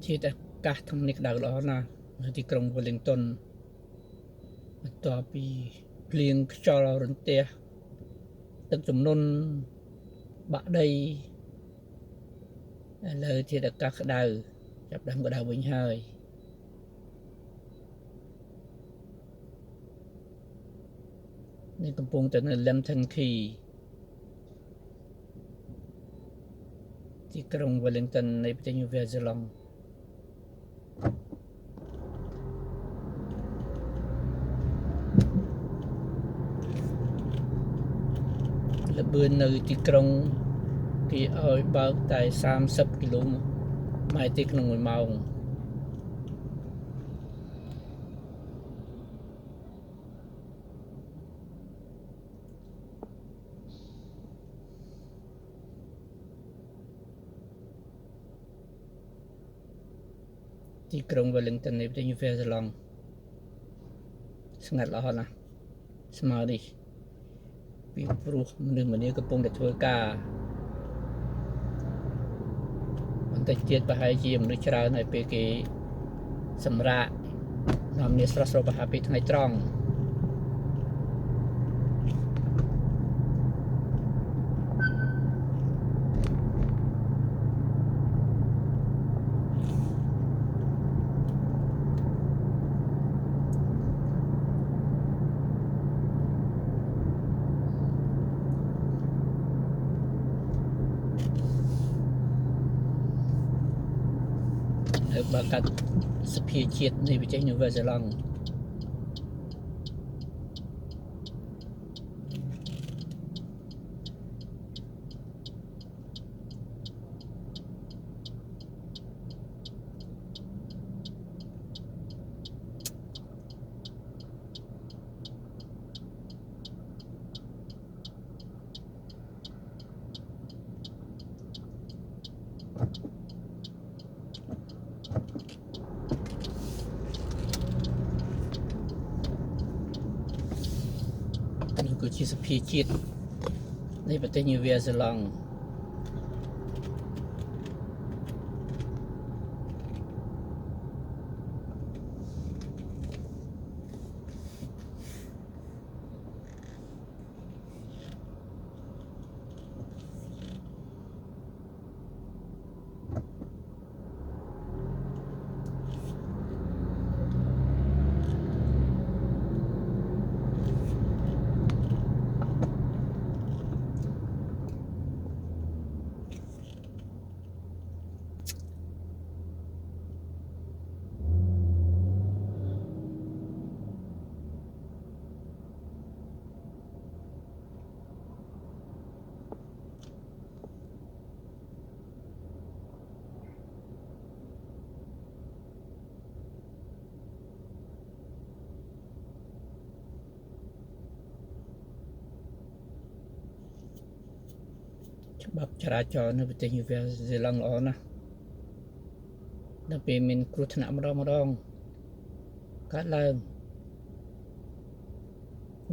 ជាតែកាសធំនេះក្តៅល្អណាស់នៅទីក្រុង Wellington បន្ទាប់ពីភ្លៀងខ្យល់រន្ទះទឹកជំនន់បាក់ដីឥឡូវជាតែកាសក្តៅចាប់ដើមក្តៅវិញហើយនេះកំពុងតែនៅ Lambton Key ទីក្រុង Wellington នៃប្រទេសញូវែលសេឡង់ល្បឿននៅទីក្រុងគេឲ្យបើកតែ30គីឡូម៉ែត្រទីក្នុង1ម៉ោងទីក្រុង Wellington នៃប្រទេសញូវែលសេឡង់ស្ងាត់ល្អណាស់ស្មើនេះពីព្រោះមនុស្សម្នាកំពុងតែធ្វើការបន្តិចទៀតប្រហែលជាមនុស្សច្រើនហើយពេលគេសម្រាកនាំគ្នាស្រស់ស្រួលប្រហែលពេលថ្ងៃត្រង់បើកាត់សភាជាតិនៃប្រទេសញូវែលសេឡង់នេះគឺជាសភាជាតិនៃប្រទេសញូវែលសេឡង់ច្បាប់ចរាចរណ៍នៅប្រទេសញូវែលសេឡង់ល្អណាស់ដល់ពេលមានគ្រោះថ្នាក់ម្ដងកើតឡើង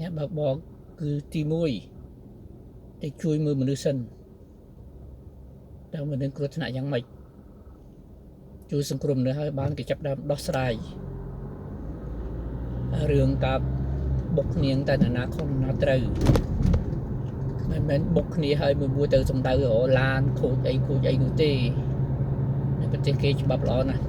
អ្នកបើកបរគឺទី1តែជួយមើលមនុស្សសិនតើមានគ្រោះថ្នាក់យ៉ាងម៉េចជួយសង្គ្រោះមនុស្សឲ្យបានគេចាប់ដើមដោះស្រាយរឿងការបុកគ្នាតែនរណាខុសនរណាត្រូវមិនមែនបុកគ្នាឲ្យមួយទៅសំដៅឡានខូចអីនោះទេនៅប្រទេសគេច្បាប់ល្អណាស់